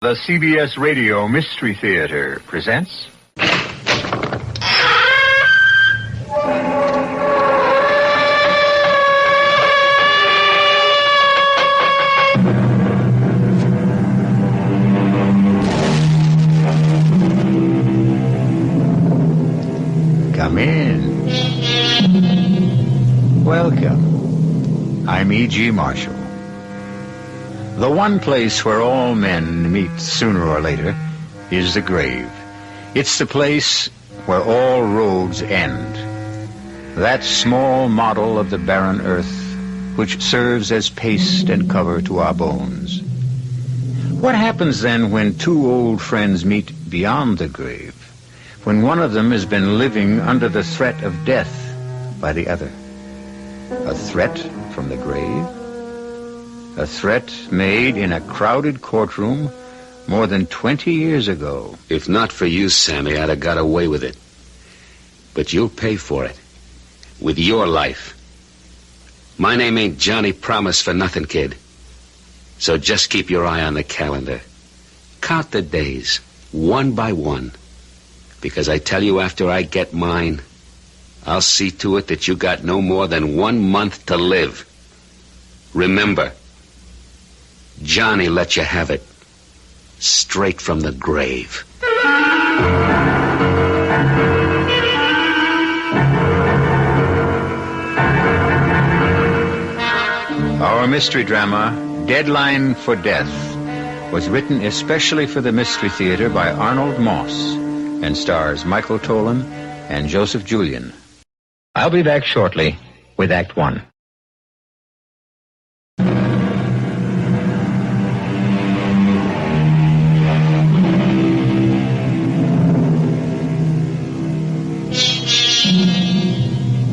The CBS Radio Mystery Theater presents... Come in. Welcome. I'm E.G. Marshall. The one place where all men meet sooner or later is the grave. It's the place where all roads end. That small model of the barren earth which serves as paste and cover to our bones. What happens then when two old friends meet beyond the grave? When one of them has been living under the threat of death by the other? A threat from the grave? A threat made in a crowded courtroom more than 20 years ago. If not for you, Sammy, I'd have got away with it. But you'll pay for it. With your life. My name ain't Johnny Promise for nothing, kid. So just keep your eye on the calendar. Count the days, one by one. Because I tell you, after I get mine, I'll see to it that you got no more than 1 month to live. Remember, Johnny let you have it. Straight from the grave. Our mystery drama, Deadline for Death, was written especially for the Mystery Theater by Arnold Moss and stars Michael Tolan and Joseph Julian. I'll be back shortly with Act One.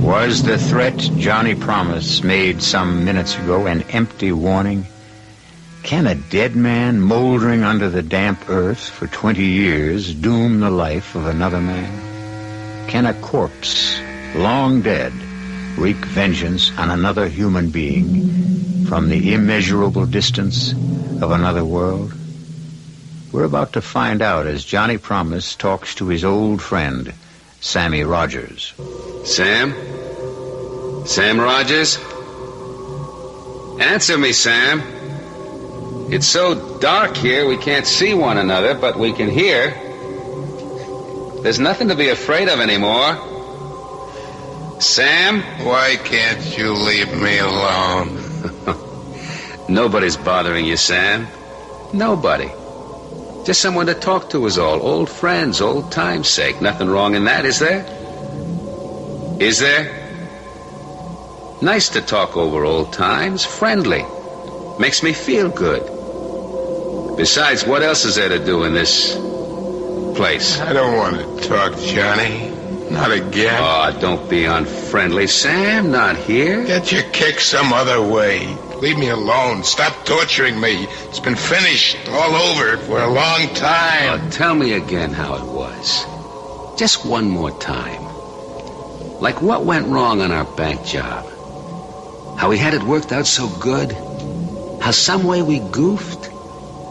Was the threat Johnny Promise made some minutes ago an empty warning? Can a dead man moldering under the damp earth for 20 years doom the life of another man? Can a corpse, long dead, wreak vengeance on another human being from the immeasurable distance of another world? We're about to find out as Johnny Promise talks to his old friend, Sammy Rogers. Sam? Sam Rogers? Answer me, Sam. It's so dark here we can't see one another, but we can hear. There's nothing to be afraid of anymore. Sam? Why can't you leave me alone? Nobody's bothering you, Sam. Nobody. Just someone to talk to is all. Old friends, old time's sake. Nothing wrong in that, is there? Is there? Nice to talk over old times. Friendly. Makes me feel good. Besides, what else is there to do in this place? I don't want to talk, Johnny. Not again. Oh, don't be unfriendly. Sam, not here. Get your kick some other way. Leave me alone. Stop torturing me. It's been finished all over for a long time. Oh, tell me again how it was. Just one more time. Like what went wrong on our bank job? How we had it worked out so good? How some way we goofed?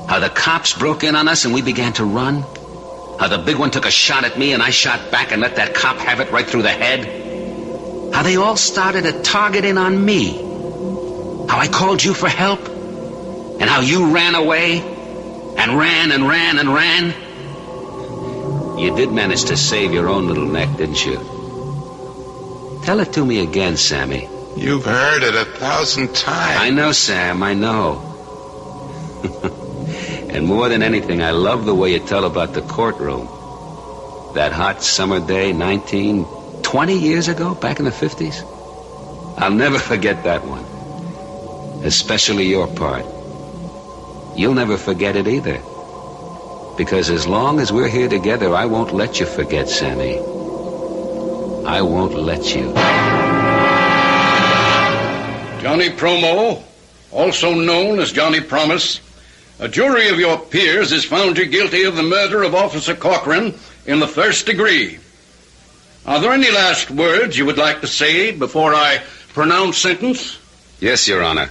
How the cops broke in on us and we began to run? How the big one took a shot at me and I shot back and let that cop have it right through the head? How they all started a targeting on me? How I called you for help? And how you ran away? And ran and ran and ran? You did manage to save your own little neck, didn't you? Tell it to me again, Sammy. You've heard it 1,000 times. I know, Sam, I know. And more than anything, I love the way you tell about the courtroom. That hot summer day, 20 years ago, back in the 50s. I'll never forget that one. Especially your part. You'll never forget it either. Because as long as we're here together, I won't let you forget, Sammy. I won't let you. Johnny Promo, also known as Johnny Promise, a jury of your peers has found you guilty of the murder of Officer Cochran in the first degree. Are there any last words you would like to say before I pronounce sentence? Yes, Your Honor.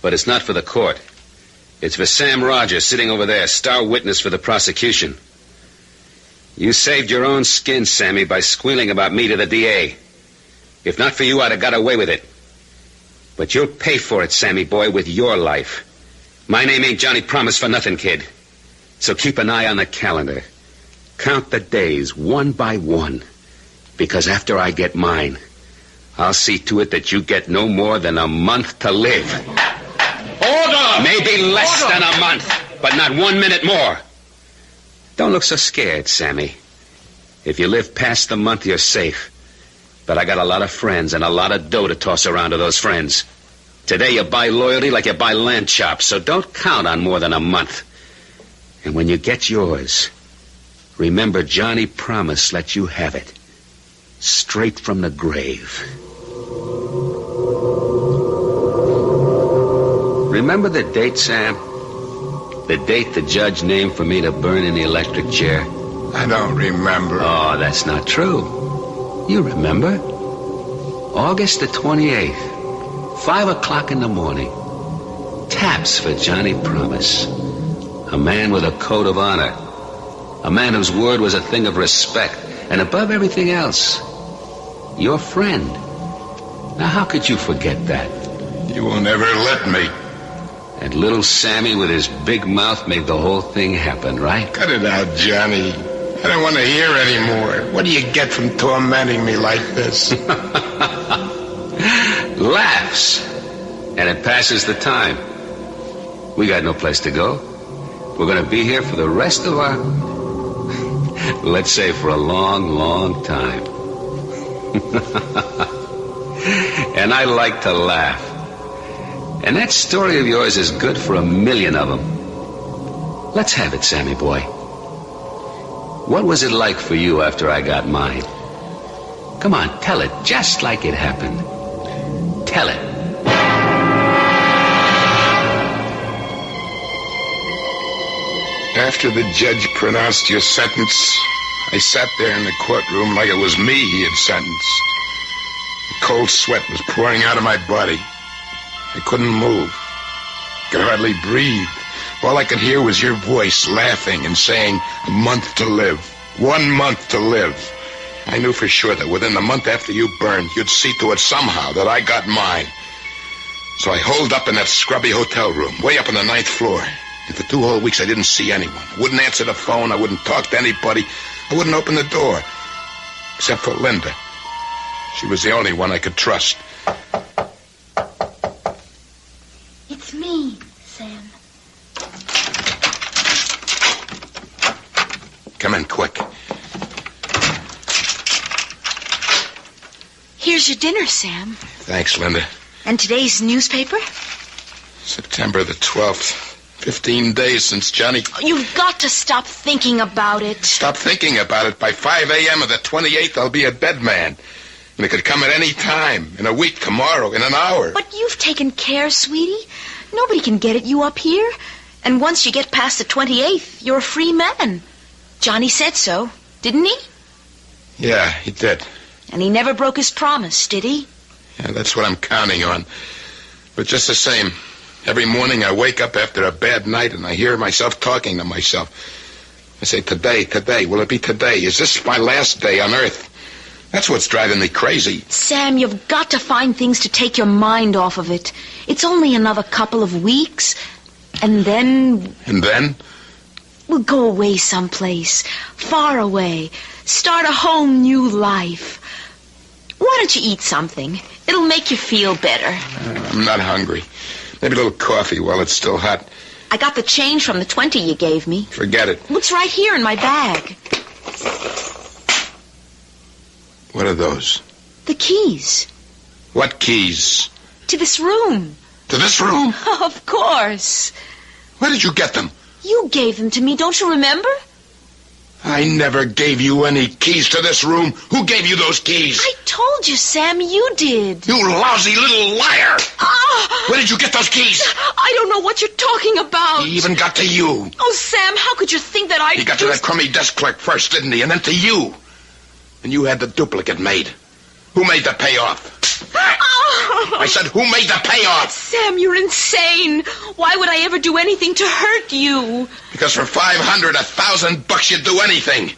But it's not for the court. It's for Sam Rogers, sitting over there, star witness for the prosecution. You saved your own skin, Sammy, by squealing about me to the DA. If not for you, I'd have got away with it. But you'll pay for it, Sammy boy, with your life. My name ain't Johnny Promise for nothing, kid. So keep an eye on the calendar. Count the days, one by one. Because after I get mine, I'll see to it that you get no more than a month to live. Order! Maybe less than a month, but not 1 minute more. Don't look so scared, Sammy. If you live past the month, you're safe. But I got a lot of friends and a lot of dough to toss around to those friends. Today you buy loyalty like you buy lamb chops, so don't count on more than a month. And when you get yours, remember Johnny Promise let you have it. Straight from the grave. Remember the date, Sam? The date the judge named for me to burn in the electric chair? I don't remember. Oh, that's not true. You remember? August the 28th. 5 o'clock in the morning. Taps for Johnny Promise. A man with a code of honor. A man whose word was a thing of respect. And above everything else, your friend. Now, how could you forget that? You will never let me. And little Sammy with his big mouth made the whole thing happen, right? Cut it out, Johnny. I don't want to hear anymore. What do you get from tormenting me like this? Laughs. And it passes the time. We got no place to go. We're going to be here for the rest of our... let's say for a long, long time. And I like to laugh. And that story of yours is good for 1,000,000 of them. Let's have it, Sammy boy. What was it like for you after I got mine? Come on, tell it just like it happened. Tell it. After the judge pronounced your sentence, I sat there in the courtroom like it was me he had sentenced. The cold sweat was pouring out of my body. I couldn't move. Could hardly breathe. All I could hear was your voice laughing and saying, "A month to live. 1 month to live." I knew for sure that within the month after you burned, you'd see to it somehow that I got mine. So I holed up in that scrubby hotel room, way up on the 9th floor. And for 2 whole weeks, I didn't see anyone. I wouldn't answer the phone. I wouldn't talk to anybody. I wouldn't open the door. Except for Linda. She was the only one I could trust. It's me, Sam. Come in, quick. Here's your dinner, Sam. Thanks, Linda. And today's newspaper? September the 12th. 15 days since Johnny... You've got to stop thinking about it. Stop thinking about it. By 5 a.m. of the 28th, I'll be a dead man. And it could come at any time. In a week, tomorrow, in an hour. But you've taken care, sweetie. Nobody can get at you up here. And once you get past the 28th, you're a free man. Johnny said so, didn't he? Yeah, he did. And he never broke his promise, did he? Yeah, that's what I'm counting on. But just the same, every morning I wake up after a bad night and I hear myself talking to myself. I say, today, will it be today? Is this my last day on Earth? That's what's driving me crazy. Sam, you've got to find things to take your mind off of it. It's only another couple of weeks, and then... And then? We'll go away someplace, far away, start a whole new life. Why don't you eat something? It'll make you feel better. I'm not hungry. Maybe a little coffee while it's still hot. I got the change from the 20 you gave me. Forget it. It's right here in my bag. What are those? The keys. What keys? To this room. To this room? Of course. Where did you get them? You gave them to me, don't you remember? I never gave you any keys to this room. Who gave you those keys? I told you, Sam, you did. You lousy little liar! Ah! Where did you get those keys? I don't know what you're talking about. He even got to you. Oh, Sam, how could you think that He got to that crummy desk clerk first, didn't he? And then to you. And you had the duplicate made. Who made the payoff? Oh. I said, who made the payoff? Sam, you're insane. Why would I ever do anything to hurt you? Because for $500, $1,000, you'd do anything.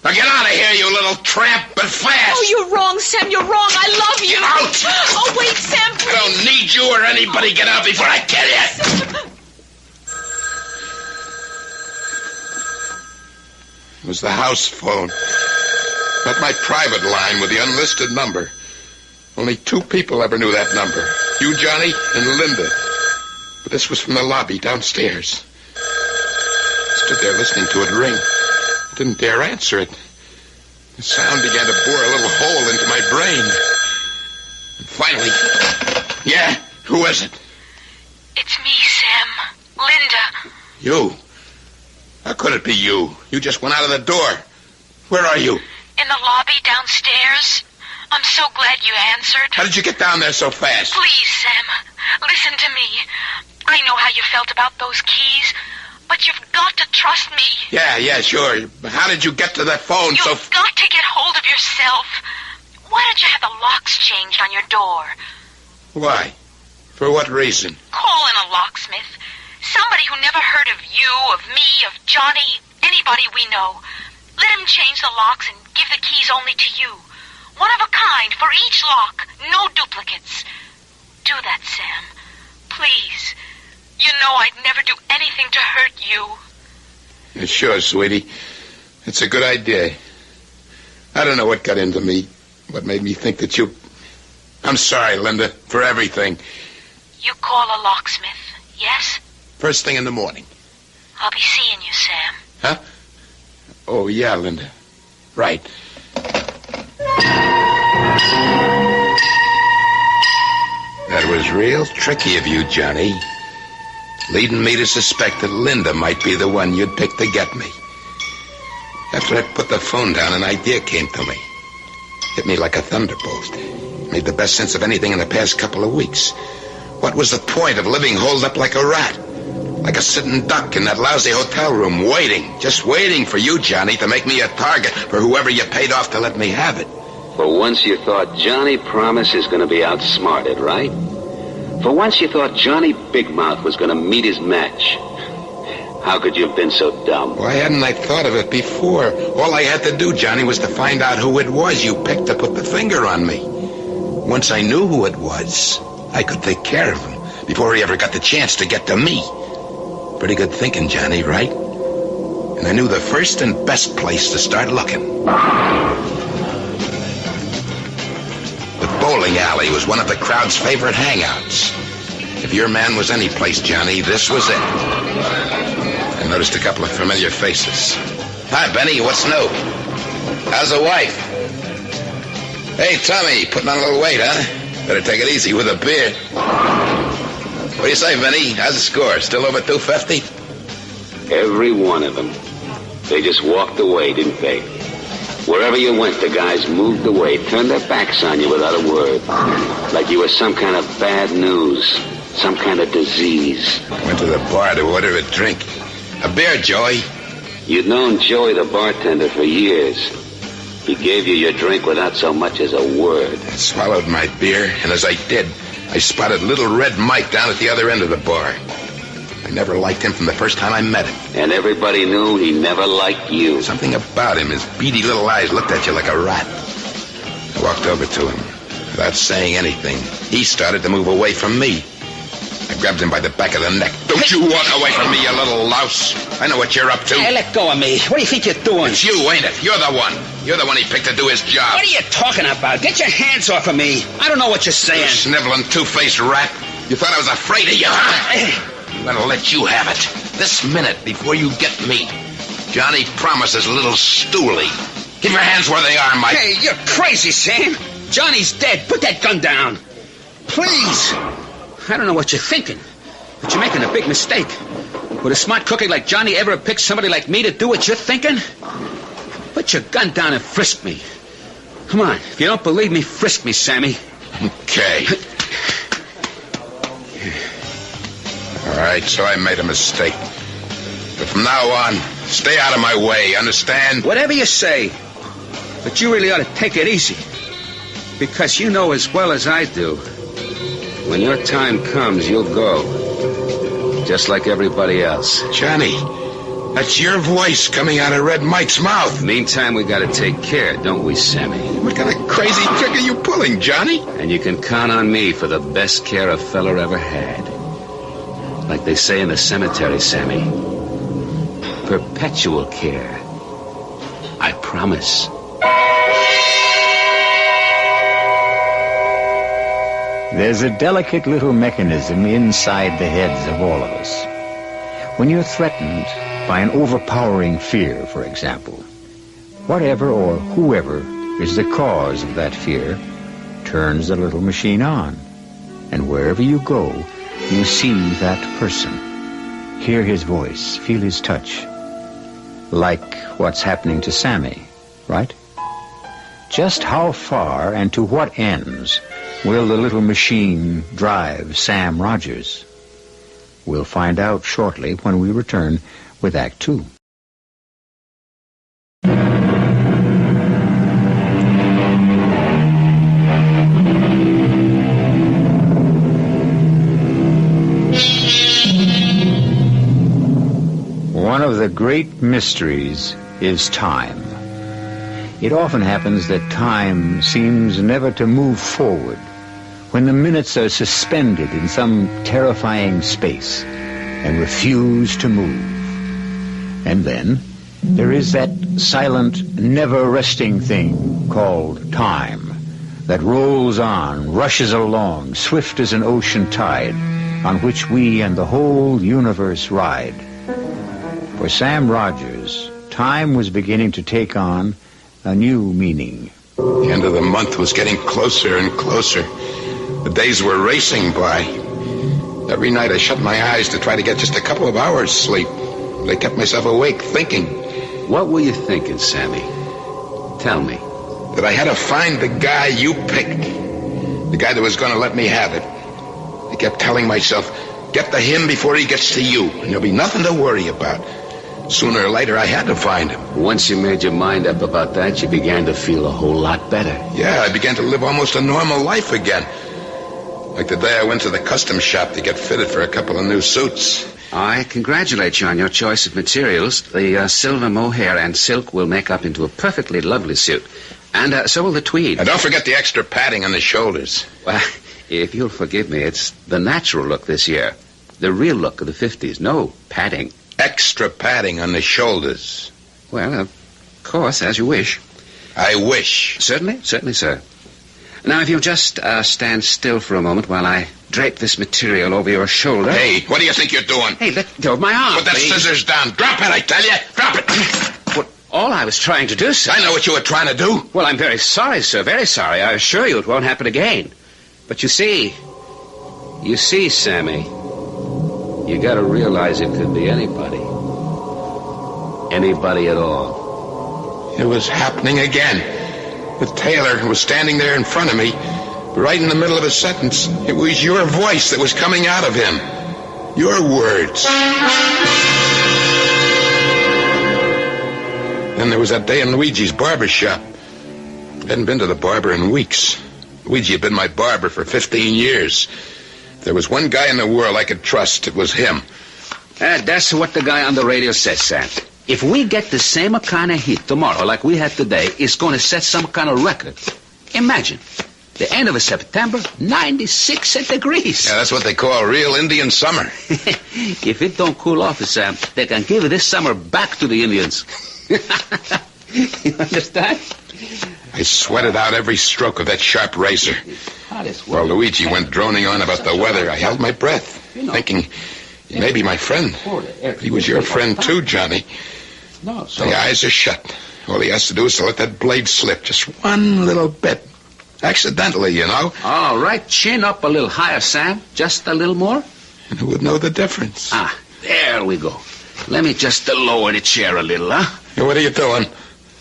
Now get out of here, you little tramp, but fast. Oh, you're wrong, Sam. You're wrong. I love you. Get out. Oh, wait, Sam, please. I don't need you or anybody. Get out before I kill you. It was the house phone. Not my private line with the unlisted number. Only 2 people ever knew that number. You, Johnny, and Linda. But this was from the lobby downstairs. I stood there listening to it ring. I didn't dare answer it. The sound began to bore a little hole into my brain. And finally... Yeah? Who is it? It's me, Sam. Linda. You? How could it be you? You just went out of the door. Where are you? In the lobby downstairs. I'm so glad you answered. How did you get down there so fast? Please, Sam, listen to me. I know how you felt about those keys, but you've got to trust me. Yeah, sure. How did you get to that phone so... You've got to get hold of yourself. Why don't you have the locks changed on your door? Why? For what reason? Call in a locksmith. Somebody who never heard of you, of me, of Johnny, anybody we know. Let him change the locks and give the keys only to you. One of a kind for each lock. No duplicates. Do that, Sam. Please. You know I'd never do anything to hurt you. Yeah, sure, sweetie. It's a good idea. I don't know what got into me. What made me think that you... I'm sorry, Linda, for everything. You call a locksmith, yes? First thing in the morning. I'll be seeing you, Sam. Huh? Oh, yeah, Linda. Right. That was real tricky of you, Johnny. Leading me to suspect that Linda might be the one you'd pick to get me. After I put the phone down, an idea came to me. Hit me like a thunderbolt. Made the best sense of anything in the past couple of weeks. What was the point of living holed up like a rat? Like a sitting duck in that lousy hotel room, waiting, just waiting for you, Johnny, to make me a target for whoever you paid off to let me have it. For once you thought Johnny Promise is going to be outsmarted, right? For once you thought Johnny Big Mouth was going to meet his match. How could you have been so dumb? Why hadn't I thought of it before? All I had to do, Johnny, was to find out who it was you picked to put the finger on me. Once I knew who it was, I could take care of him before he ever got the chance to get to me. Pretty good thinking, Johnny, right? And I knew the first and best place to start looking. The bowling alley was one of the crowd's favorite hangouts. If your man was any place, Johnny, this was it. I noticed a couple of familiar faces. Hi, Benny. What's new? How's the wife? Hey, Tommy. Putting on a little weight, huh? Better take it easy with a beer. What do you say, Benny? How's the score? Still over 250? Every one of them. They just walked away, didn't they? Wherever you went, the guys moved away, turned their backs on you without a word. Like you were some kind of bad news, some kind of disease. Went to the bar to order a drink. A beer, Joey. You'd known Joey the bartender for years. He gave you your drink without so much as a word. I swallowed my beer, and as I did, I spotted Little Red Mike down at the other end of the bar. I never liked him from the first time I met him. And everybody knew he never liked you. Something about him, his beady little eyes looked at you like a rat. I walked over to him. Without saying anything, he started to move away from me. I grabbed him by the back of the neck. Don't you walk away from me, you little louse. I know what you're up to. Hey, let go of me. What do you think you're doing? It's you, ain't it? You're the one. You're the one he picked to do his job. What are you talking about? Get your hands off of me. I don't know what you're saying. You sniveling, two-faced rat. You thought I was afraid of you, huh? I'm gonna let you have it. This minute, before you get me. Johnny Promise's little stoolie. Keep your hands where they are, Mike. Hey, you're crazy, Sam. Johnny's dead. Put that gun down. Please. I don't know what you're thinking, but you're making a big mistake. Would a smart cookie like Johnny ever pick somebody like me to do what you're thinking? Put your gun down and frisk me. Come on. If you don't believe me, frisk me, Sammy. Okay. All right, so I made a mistake. But from now on, stay out of my way, understand? Whatever you say. But you really ought to take it easy. Because you know as well as I do, when your time comes, you'll go. Just like everybody else. Johnny, that's your voice coming out of Red Mike's mouth. Meantime, we gotta take care, don't we, Sammy? What kind of crazy trick are you pulling, Johnny? And you can count on me for the best care a feller ever had. Like they say in the cemetery, Sammy. Perpetual care. I promise. There's a delicate little mechanism inside the heads of all of us. When you're threatened by an overpowering fear, for example, whatever or whoever is the cause of that fear turns the little machine on. And wherever you go, you see that person. Hear his voice, feel his touch. Like what's happening to Sammy, right? Just how far and to what ends will the little machine drive Sam Rogers? We'll find out shortly when we return with Act 2. One of the great mysteries is time. It often happens that time seems never to move forward, when the minutes are suspended in some terrifying space and refuse to move. And then there is that silent, never-resting thing called time that rolls on, rushes along, swift as an ocean tide, on which we and the whole universe ride. For Sam Rogers, time was beginning to take on a new meaning. The end of the month was getting closer and closer. The days were racing by. Every night I shut my eyes to try to get just a couple of hours sleep. I kept myself awake thinking. What were you thinking, Sammy? Tell me. That I had to find the guy you picked. The guy that was going to let me have it. I kept telling myself, get to him before he gets to you, and there'll be nothing to worry about. Sooner or later, I had to find him. Once you made your mind up about that, you began to feel a whole lot better. Yeah, I began to live almost a normal life again. Like the day I went to the custom shop to get fitted for a couple of new suits. I congratulate you on your choice of materials. The silver mohair and silk will make up into a perfectly lovely suit. And so will the tweed. And don't forget the extra padding on the shoulders. Well, if you'll forgive me, it's the natural look this year. The real look of the 50s. No padding. Extra padding on the shoulders. Well, of course, as you wish. I wish. Certainly, sir. Now, if you'll just stand still for a moment while I drape this material over your shoulder. Hey, what do you think you're doing? Hey, let go of my arm, Put that please. scissors down. Drop it, I tell you. Drop it. What, all I was trying to do, sir. I know what you were trying to do. Well, I'm very sorry, sir, very sorry. I assure you it won't happen again. But you see, Sammy, you gotta realize it could be anybody. Anybody at all. It was happening again. The tailor was standing there in front of me, right in the middle of a sentence. It was your voice that was coming out of him. Your words. Then there was that day in Luigi's barber shop. I hadn't been to the barber in weeks. Luigi had been my barber for 15 years. If there was one guy in the world I could trust, it was him. That's what the guy on the radio says, Sam. If we get the same kind of heat tomorrow like we had today, it's going to set some kind of record. Imagine, the end of September, 96 degrees. Yeah, that's what they call real Indian summer. If it don't cool off, Sam, they can give this summer back to the Indians. You understand? I sweated out every stroke of that sharp razor. While Luigi went droning on about the weather, I held my breath, thinking, he may be my friend. But he was your friend too, Johnny. The eyes are shut. All he has to do is to let that blade slip just one little bit. Accidentally, you know. All right, chin up a little higher, Sam. Just a little more. And who would know the difference? There we go. Let me just lower the chair a little, huh? Hey, what are you doing?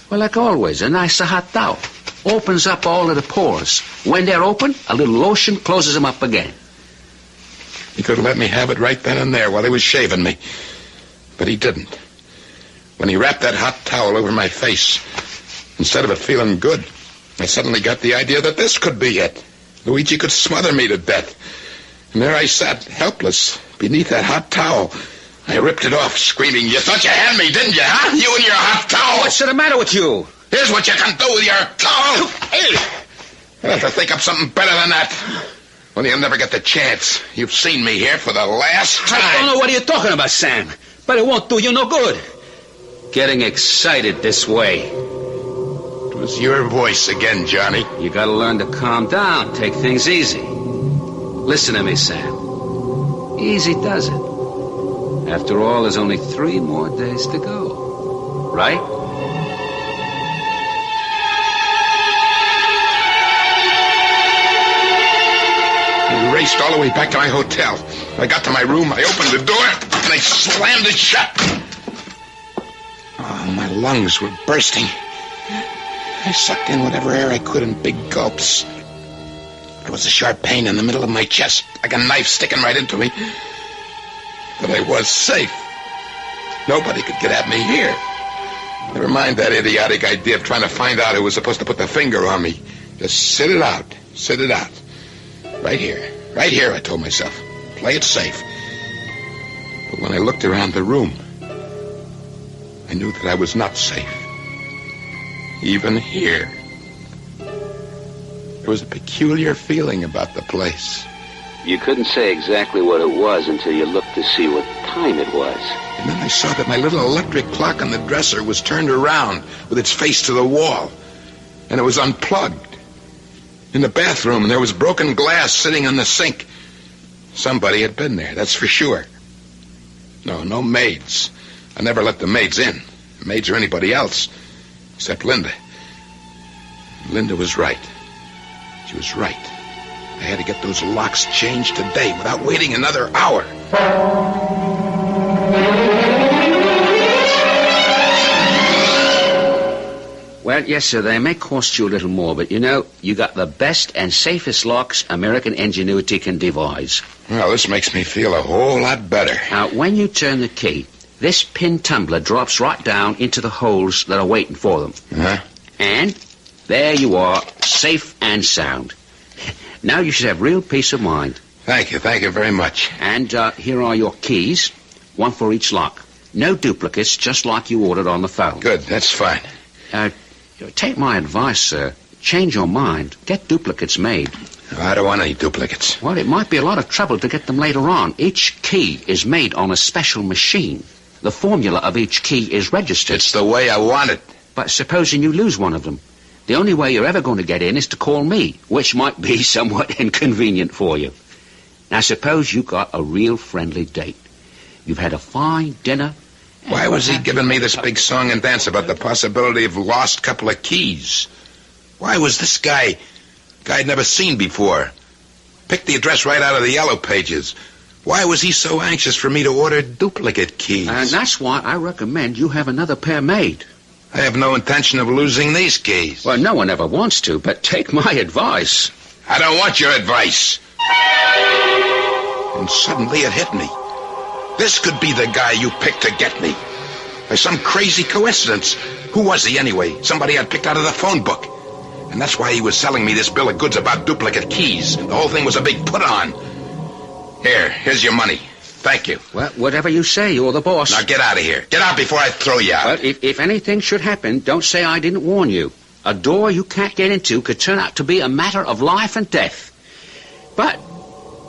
Well, like always, a nice hot towel. Opens up all of the pores. When they're open, a little lotion closes them up again. He could have let me have it right then and there while he was shaving me. But he didn't. When he wrapped that hot towel over my face, instead of it feeling good, I suddenly got the idea that this could be it. Luigi could smother me to death. And there I sat, helpless, beneath that hot towel. I ripped it off, screaming, "You thought you had me, didn't you, huh? You and your hot towel!" What's the matter with you? Here's what you can do with your towel! Hey! I'll have to think up something better than that. Only you'll never get the chance. You've seen me here for the last time. I don't know what you're talking about, Sam. But it won't do you no good. Getting excited this way. It was your voice again, Johnny. You gotta learn to calm down. Take things easy. Listen to me, Sam. Easy does it. After all, there's only 3 more days to go. Right? I raced all the way back to my hotel. I got to my room, I opened the door, and I slammed it shut. Oh, my lungs were bursting. I sucked in whatever air I could in big gulps. There was a sharp pain in the middle of my chest, like a knife sticking right into me. But I was safe. Nobody could get at me here. Never mind that idiotic idea of trying to find out who was supposed to put the finger on me. Just sit it out. Sit it out. Right here, I told myself. Play it safe. But when I looked around the room, I knew that I was not safe. Even here. There was a peculiar feeling about the place. You couldn't say exactly what it was until you looked to see what time it was. And then I saw that my little electric clock on the dresser was turned around with its face to the wall. And it was unplugged. In the bathroom, there was broken glass sitting on the sink. Somebody had been there, that's for sure. No maids. I never let the maids in. Maids or anybody else. Except Linda. Linda was right. She was right. I had to get those locks changed today without waiting another hour. Well, yes, sir, they may cost you a little more, but you know, you got the best and safest locks American ingenuity can devise. Well, this makes me feel a whole lot better. Now, when you turn the key, this pin tumbler drops right down into the holes that are waiting for them. Uh-huh. And there you are, safe and sound. Now you should have real peace of mind. Thank you very much. And here are your keys, 1 for each lock. No duplicates, just like you ordered on the phone. Good, that's fine. Take my advice, sir. Change your mind. Get duplicates made. I don't want any duplicates. Well, it might be a lot of trouble to get them later on. Each key is made on a special machine. The formula of each key is registered. It's the way I want it. But supposing you lose one of them, the only way you're ever going to get in is to call me, which might be somewhat inconvenient for you. Now, suppose you got a real friendly date. You've had a fine dinner. Why was he giving me this big song and dance about the possibility of lost couple of keys? Why was this guy I'd never seen before? Picked the address right out of the yellow pages. Why was he so anxious for me to order duplicate keys? And that's why I recommend you have another pair made. I have no intention of losing these keys. Well, no one ever wants to, but take my advice. I don't want your advice. And suddenly it hit me. This could be the guy you picked to get me. By some crazy coincidence. Who was he anyway? Somebody I'd picked out of the phone book. And that's why he was selling me this bill of goods about duplicate keys. The whole thing was a big put-on. Here's your money. Thank you. Well, whatever you say, you're the boss. Now get out of here. Get out before I throw you out. But if anything should happen, don't say I didn't warn you. A door you can't get into could turn out to be a matter of life and death. But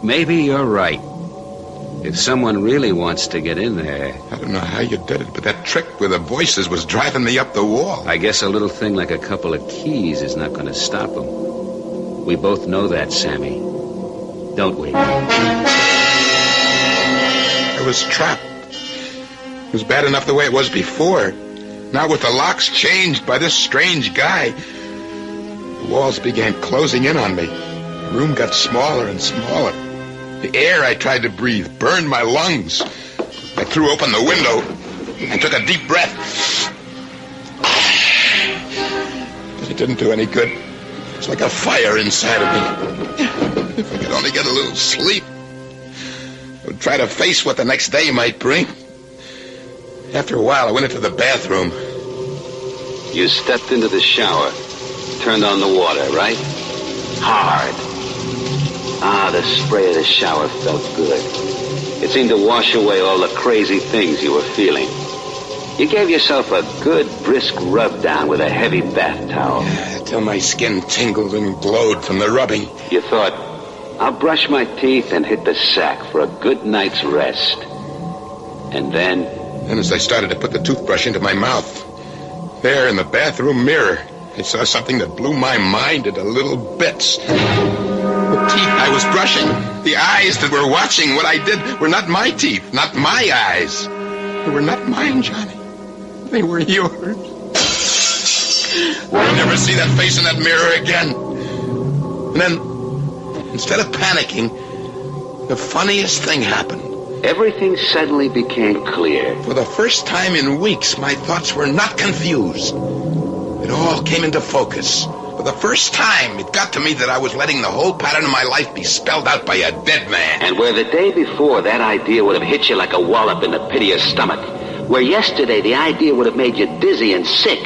maybe you're right. If someone really wants to get in there... I don't know how you did it, but that trick with the voices was driving me up the wall. I guess a little thing like a couple of keys is not going to stop them. We both know that, Sammy. Don't we? I was trapped. It was bad enough the way it was before. Now with the locks changed by this strange guy, the walls began closing in on me. The room got smaller and smaller. The air I tried to breathe burned my lungs. I threw open the window and took a deep breath. But it didn't do any good. It's like a fire inside of me. If I could only get a little sleep, I would try to face what the next day might bring. After a while, I went into the bathroom. You stepped into the shower. turned on the water, right? Hard. Ah, the spray of the shower felt good. It seemed to wash away all the crazy things you were feeling. You gave yourself a good, brisk rub down with a heavy bath towel. Till my skin tingled and glowed from the rubbing. You thought, I'll brush my teeth and hit the sack for a good night's rest. And then... Then as I started to put the toothbrush into my mouth, there in the bathroom mirror, I saw something that blew my mind into little bits. The teeth I was brushing, the eyes that were watching what I did were not my teeth, not my eyes. They were not mine, Johnny. They were yours. I'll never see that face in that mirror again. And then, instead of panicking, the funniest thing happened. Everything suddenly became clear. For the first time in weeks, my thoughts were not confused. It all came into focus. For the first time, it got to me that I was letting the whole pattern of my life be spelled out by a dead man. And where the day before that idea would have hit you like a wallop in the pit of your stomach, where yesterday the idea would have made you dizzy and sick,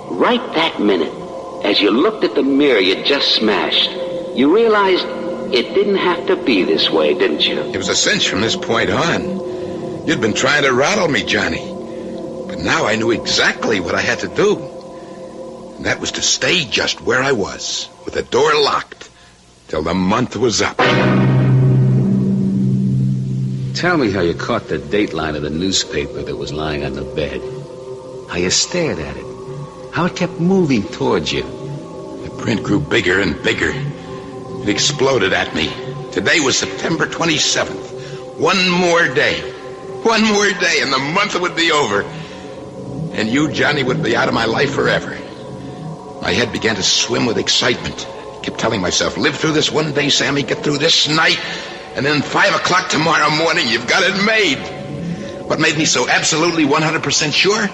right that minute, as you looked at the mirror you just smashed, you realized it didn't have to be this way, didn't you? It was a cinch from this point on. You'd been trying to rattle me, Johnny. But now I knew exactly what I had to do. And that was to stay just where I was, with the door locked, till the month was up. Tell me how you caught the dateline of the newspaper that was lying on the bed. How you stared at it. How it kept moving towards you. The print grew bigger and bigger. It exploded at me. Today was September 27th. One more day. One more day, and the month would be over. And you, Johnny, would be out of my life forever. My head began to swim with excitement. I kept telling myself, live through this one day, Sammy, get through this night, and then 5 o'clock tomorrow morning, you've got it made. What made me so absolutely 100% sure?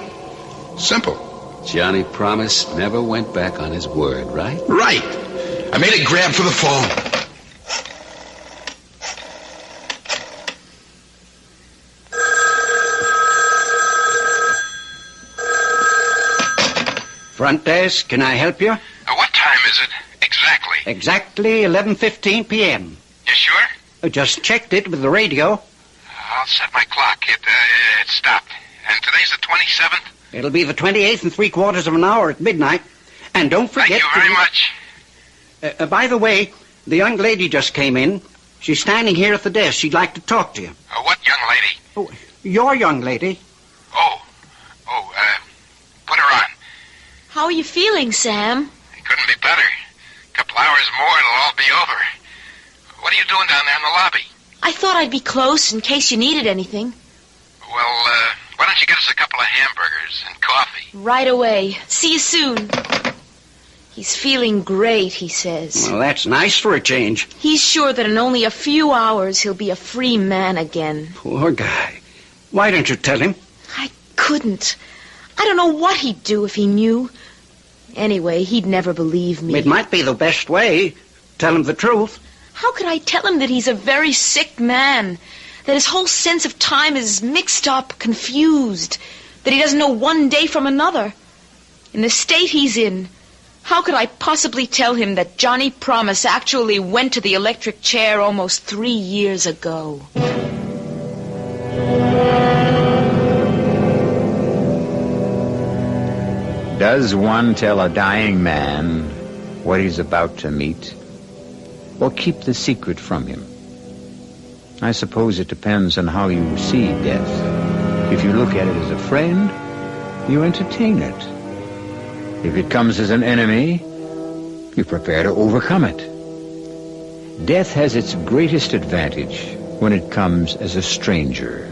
Simple. Johnny Promise never went back on his word, right? Right. I made a grab for the phone. Front desk, can I help you? What time is it exactly? Exactly 11:15 p.m. You sure? Just checked it with the radio. I'll set my clock. It stopped. And today's the 27th? It'll be the 28th and 3/4 of an hour at midnight. And don't forget... Thank you very much. By the way, the young lady just came in. She's standing here at the desk. She'd like to talk to you. What young lady? Oh, your young lady. Put her on. How are you feeling, Sam? It couldn't be better. A couple hours more, it'll all be over. What are you doing down there in the lobby? I thought I'd be close in case you needed anything. Well, why don't you get us a couple of hamburgers and coffee? Right away. See you soon. He's feeling great, he says. Well, that's nice for a change. He's sure that in only a few hours he'll be a free man again. Poor guy. Why don't you tell him? I couldn't. I don't know what he'd do if he knew. Anyway, he'd never believe me. It might be the best way. Tell him the truth. How could I tell him that he's a very sick man? That his whole sense of time is mixed up, confused. That he doesn't know one day from another. In the state he's in, how could I possibly tell him that Johnny Promise actually went to the electric chair almost 3 years ago? Does one tell a dying man what he's about to meet, or keep the secret from him? I suppose it depends on how you see death. If you look at it as a friend, you entertain it. If it comes as an enemy, you prepare to overcome it. Death has its greatest advantage when it comes as a stranger,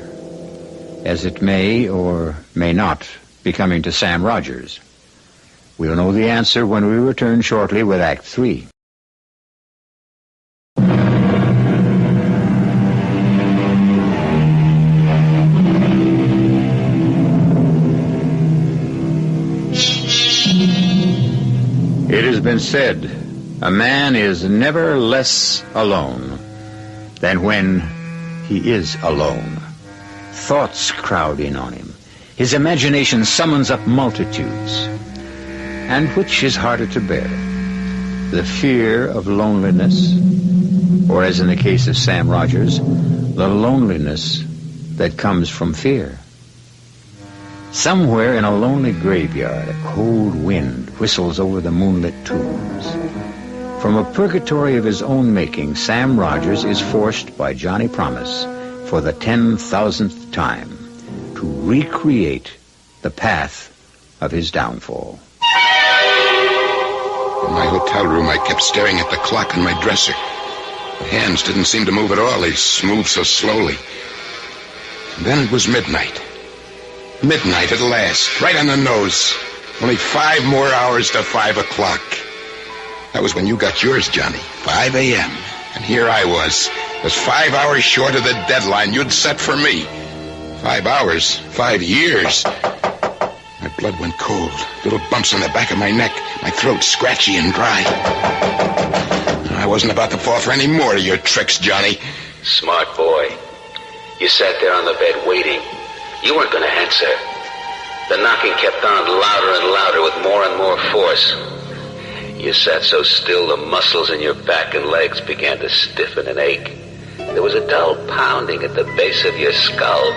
as it may or may not be coming to Sam Rogers. We'll know the answer when we return shortly with Act 3. It has been said, a man is never less alone than when he is alone. Thoughts crowd in on him. His imagination summons up multitudes. And which is harder to bear? The fear of loneliness, or as in the case of Sam Rogers, the loneliness that comes from fear. Somewhere in a lonely graveyard, a cold wind whistles over the moonlit tombs. From a purgatory of his own making, Sam Rogers is forced by Johnny Promise for the 10,000th time to recreate the path of his downfall. In my hotel room, I kept staring at the clock on my dresser. The hands didn't seem to move at all. They moved so slowly. And then it was midnight. Midnight at last, right on the nose. Only 5 more hours to 5 o'clock. That was when you got yours, Johnny. 5 a.m. And here I was, just 5 hours short of the deadline you'd set for me. 5 hours, 5 years. My blood went cold. Little bumps on the back of my neck. My throat scratchy and dry. I wasn't about to fall for any more of your tricks, Johnny. Smart boy. You sat there on the bed waiting. You weren't going to answer. The knocking kept on louder and louder with more and more force. You sat so still the muscles in your back and legs began to stiffen and ache. There was a dull pounding at the base of your skull.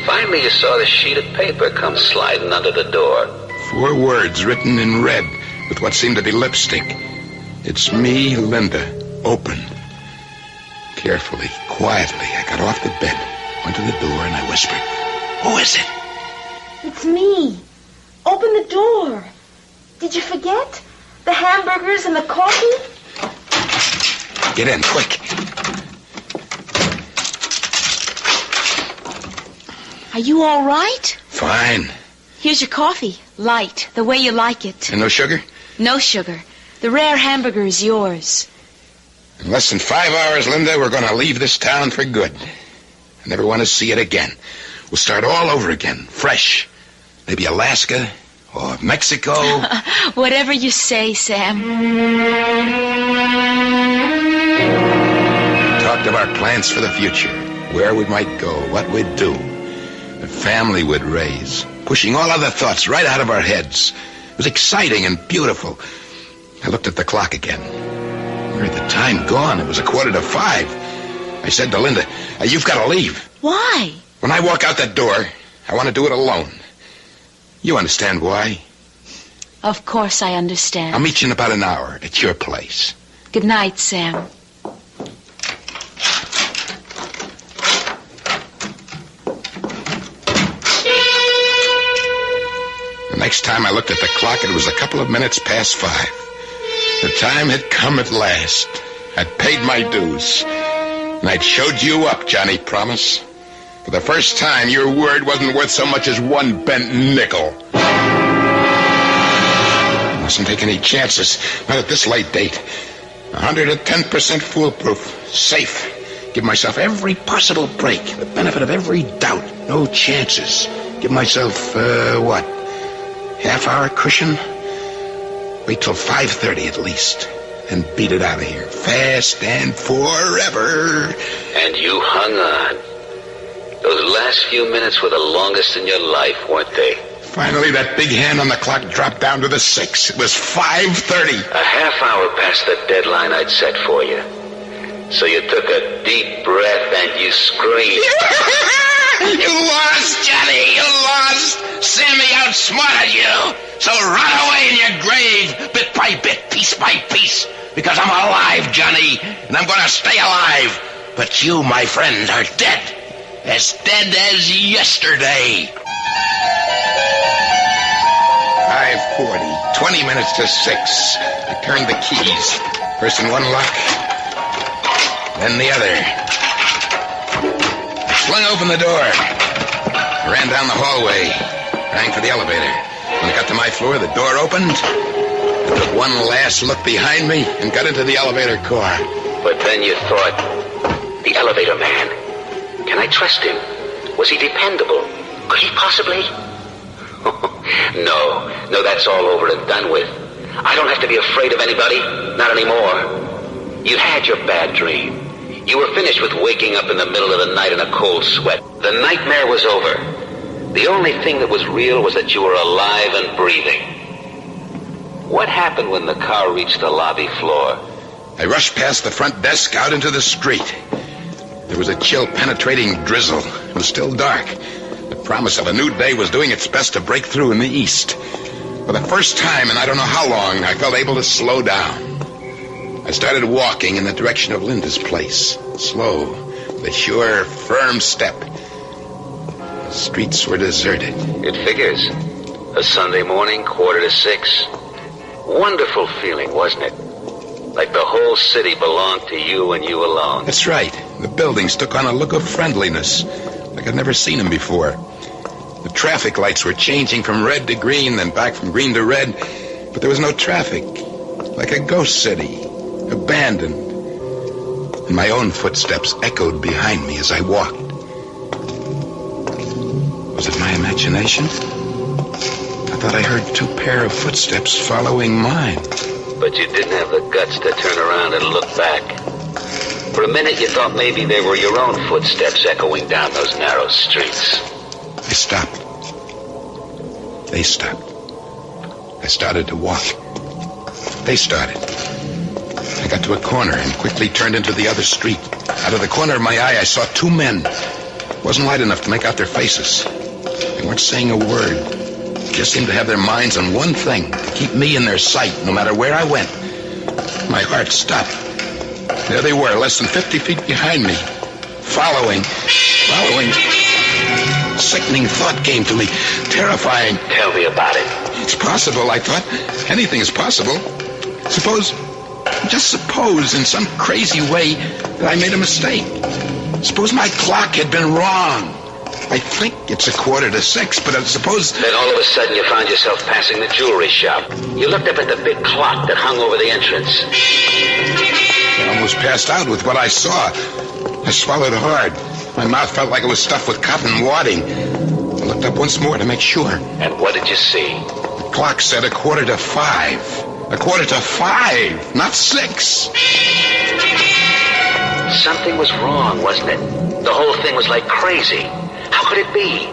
Finally, you saw the sheet of paper come sliding under the door. 4 words written in red with what seemed to be lipstick. It's me, Linda. Open. Carefully, quietly, I got off the bed, went to the door, and I whispered, "Who is it?" It's me. Open the door. Did you forget? The hamburgers and the coffee? Get in, quick. Are you all right? Fine. Here's your coffee. Light, the way you like it. And no sugar? No sugar. The rare hamburger is yours. In less than 5 hours, Linda, we're going to leave this town for good. I never want to see it again. We'll start all over again, fresh. Maybe Alaska or Mexico. Whatever you say, Sam. We talked of our plans for the future, where we might go, what we'd do, the family we'd raise, pushing all other thoughts right out of our heads. It was exciting and beautiful. I looked at the clock again. Where had the time gone? It was 4:45. I said to Linda, "You've got to leave." Why? When I walk out that door, I want to do it alone. You understand why? Of course I understand. I'll meet you in about an hour at your place. Good night, Sam. The next time I looked at the clock, it was a couple of minutes past 5. The time had come at last. I'd paid my dues. And I'd showed you up, Johnny Promise. For the first time, your word wasn't worth so much as 1 bent nickel. I mustn't take any chances. Not at this late date. 110% foolproof. Safe. Give myself every possible break. The benefit of every doubt. No chances. Give myself, half-hour cushion? Wait till 5:30 at least. And beat it out of here. Fast and forever. And you hung on. Those last few minutes were the longest in your life, weren't they? Finally, that big hand on the clock dropped down to the 6. It was 5:30. A half hour past the deadline I'd set for you. So you took a deep breath and you screamed. You lost, Johnny. You lost. Sammy outsmarted you. So rot away in your grave, bit by bit, piece by piece. Because I'm alive, Johnny, and I'm going to stay alive. But you, my friend, are dead. As dead as yesterday. 5:40. 20 minutes to 6. I turned the keys. First in one lock, then the other. I flung open the door. I ran down the hallway. Rang for the elevator. When I got to my floor, the door opened. I took one last look behind me and got into the elevator car. But then you thought, the elevator man. Can I trust him? Was he dependable? Could he possibly? No, that's all over and done with. I don't have to be afraid of anybody. Not anymore. You had your bad dream. You were finished with waking up in the middle of the night in a cold sweat. The nightmare was over. The only thing that was real was that you were alive and breathing. What happened when the car reached the lobby floor? I rushed past the front desk out into the street. There was a chill, penetrating drizzle. It was still dark. The promise of a new day was doing its best to break through in the east. For the first time in I don't know how long, I felt able to slow down. I started walking in the direction of Linda's place. Slow, with a sure, firm step. The streets were deserted. It figures. A Sunday morning, 5:45. Wonderful feeling, wasn't it? Like the whole city belonged to you and you alone. That's right. The buildings took on a look of friendliness, like I'd never seen them before. The traffic lights were changing from red to green, then back from green to red, but there was no traffic. Like a ghost city, abandoned. And my own footsteps echoed behind me as I walked. Was it my imagination? I thought I heard 2 pair of footsteps following mine. But you didn't have the guts to turn around and look back. For a minute you thought maybe they were your own footsteps echoing down those narrow streets. I stopped. They stopped. I started to walk. They started. I got to a corner and quickly turned into the other street. Out of the corner of my eye, I saw 2 men. It wasn't light enough to make out their faces. They weren't saying a word. They just seemed to have their minds on one thing, to keep me in their sight, no matter where I went. My heart stopped. There they were, less than 50 feet behind me. Following. Sickening thought came to me. Terrifying. Tell me about it. It's possible, I thought. Anything is possible. Just suppose in some crazy way that I made a mistake. Suppose my clock had been wrong. I think it's 5:45, but I suppose... Then all of a sudden you found yourself passing the jewelry shop. You looked up at the big clock that hung over the entrance. I almost passed out with what I saw. I swallowed hard. My mouth felt like it was stuffed with cotton wadding. I looked up once more to make sure. And what did you see? The clock said 5:45. 5:45, not 6. Something was wrong, wasn't it? The whole thing was like crazy. How could it be?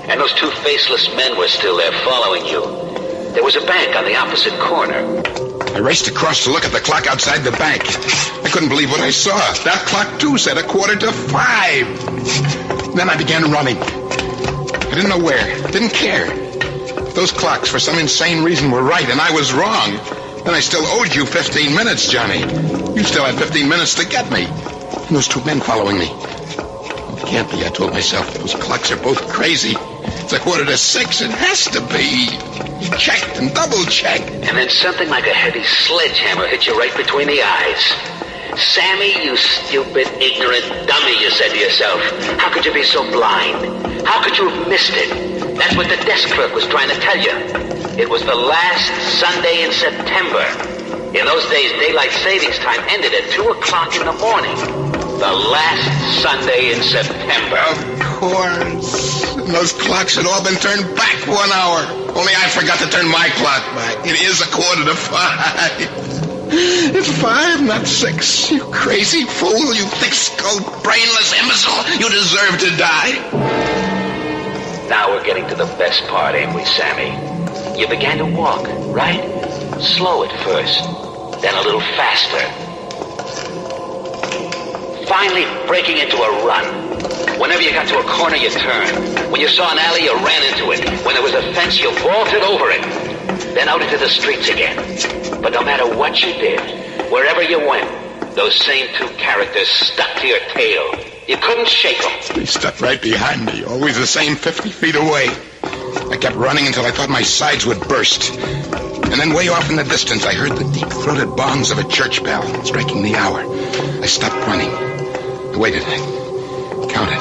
And those 2 faceless men were still there following you. There was a bank on the opposite corner. I raced across to look at the clock outside the bank. I couldn't believe what I saw. That clock, too, said 5:45. Then I began running. I didn't know where. Didn't care. If those clocks, for some insane reason, were right and I was wrong, then I still owed you 15 minutes, Johnny. You still had 15 minutes to get me. And those 2 men following me. It can't be, I told myself. Those clocks are both crazy. It's 5:45. It has to be. You checked and double-checked. And then something like a heavy sledgehammer hit you right between the eyes. Sammy, you stupid, ignorant dummy, you said to yourself. How could you be so blind? How could you have missed it? That's what the desk clerk was trying to tell you. It was the last Sunday in September. In those days, daylight savings time ended at 2 o'clock in the morning. The last Sunday in September. Of course. And those clocks had all been turned back 1 hour. Only I forgot to turn my clock back. It is 5:45. It's 5, not 6. You crazy fool. You thick-skulled, brainless imbecile. You deserve to die. Now we're getting to the best part, ain't we, Sammy? You began to walk, right? Slow at first, then a little faster. Finally breaking into a run. Whenever you got to a corner, you turned. When you saw an alley, you ran into it. When there was a fence, you vaulted over it. Then out into the streets again. But no matter what you did, wherever you went, those same 2 characters stuck to your tail. You couldn't shake them. They stuck right behind me, always the same 50 feet away. I kept running until I thought my sides would burst. And then way off in the distance, I heard the deep-throated bongs of a church bell striking the hour. I stopped running. I waited. I counted.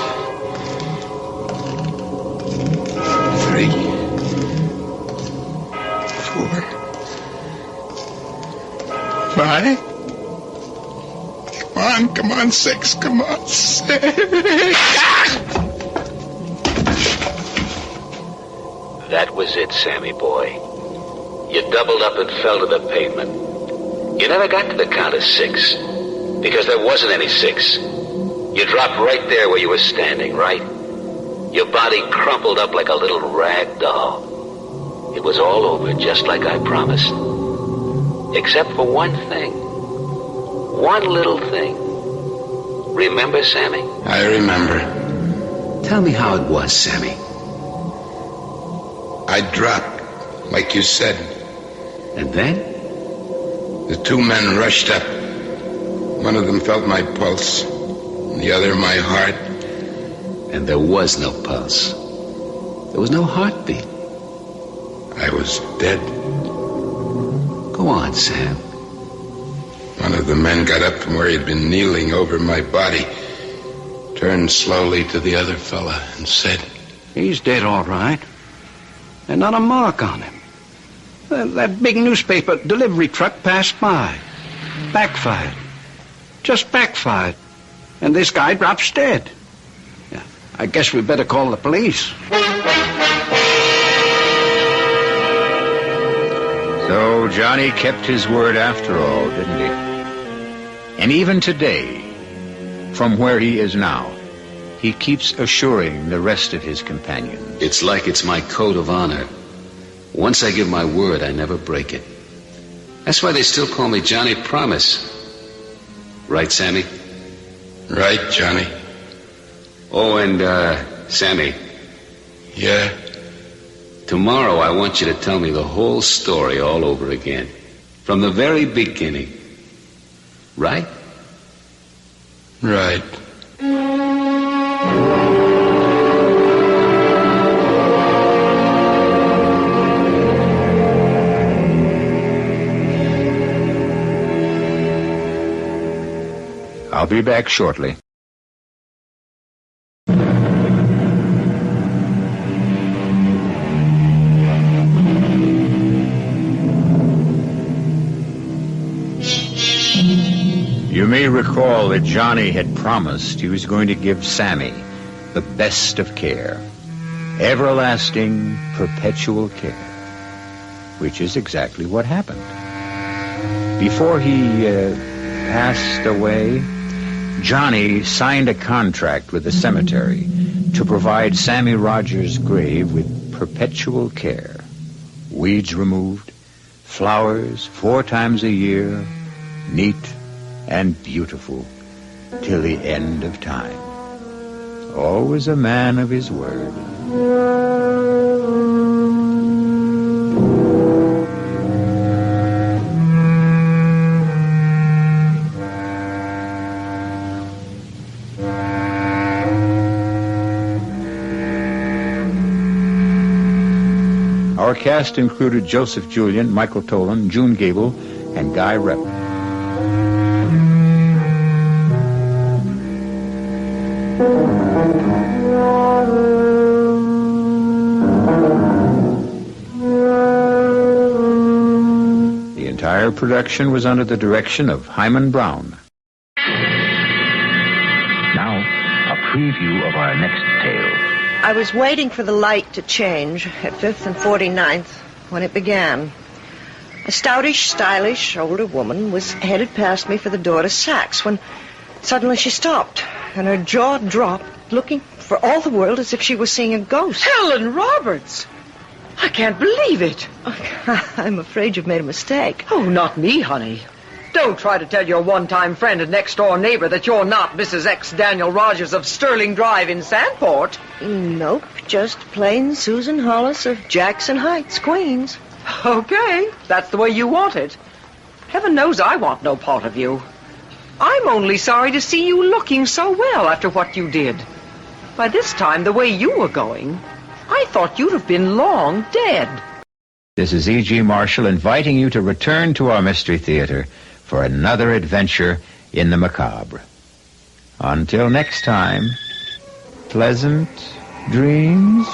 3, 4, 5. Come on, 6. Come on, 6. That was it, Sammy boy. You doubled up and fell to the pavement. You never got to the count of 6, because there wasn't any 6. You dropped right there where you were standing, right? Your body crumpled up like a little rag doll. It was all over, just like I promised. Except for one thing. One little thing. Remember, Sammy? I remember. Tell me how it was, Sammy. I dropped, like you said. And then? The two men rushed up. One of them felt my pulse, and the other my heart. And there was no pulse. There was no heartbeat. I was dead. Go on, Sam. One of the men got up from where he'd been kneeling over my body, turned slowly to the other fella, and said, He's dead, all right. And not a mark on him. That big newspaper delivery truck passed by. Backfired. Just backfired. And this guy drops dead. Yeah, I guess we better call the police. So Johnny kept his word after all, didn't he? And even today, from where he is now, he keeps assuring the rest of his companions. It's like it's my code of honor. Once I give my word, I never break it. That's why they still call me Johnny Promise. Right, Sammy? Right, Johnny. Oh, and, Sammy. Yeah? Tomorrow I want you to tell me the whole story all over again. From the very beginning. Right? Right. I'll be back shortly. You may recall that Johnny had promised he was going to give Sammy the best of care. Everlasting, perpetual care. Which is exactly what happened. Before he passed away, Johnny signed a contract with the cemetery to provide Sammy Rogers' grave with perpetual care. Weeds removed, flowers 4 times a year, neat and beautiful till the end of time. Always a man of his word. Our cast included Joseph Julian, Michael Tolan, June Gable, and Guy Repp. The entire production was under the direction of Himan Brown. Now, a preview of our next tale. I was waiting for the light to change at 5th and 49th when it began. A stoutish, stylish older woman was headed past me for the door to Saks when suddenly she stopped and her jaw dropped, looking for all the world as if she was seeing a ghost. Helen Roberts! I can't believe it. I'm afraid you've made a mistake. Oh, not me, honey. Don't try to tell your one-time friend and next-door neighbor that you're not Mrs. X. Daniel Rogers of Sterling Drive in Sandport. Nope, just plain Susan Hollis of Jackson Heights, Queens. Okay, that's the way you want it. Heaven knows I want no part of you. I'm only sorry to see you looking so well after what you did. By this time, the way you were going, I thought you'd have been long dead. This is E.G. Marshall inviting you to return to our Mystery Theater for another adventure in the macabre. Until next time, pleasant dreams.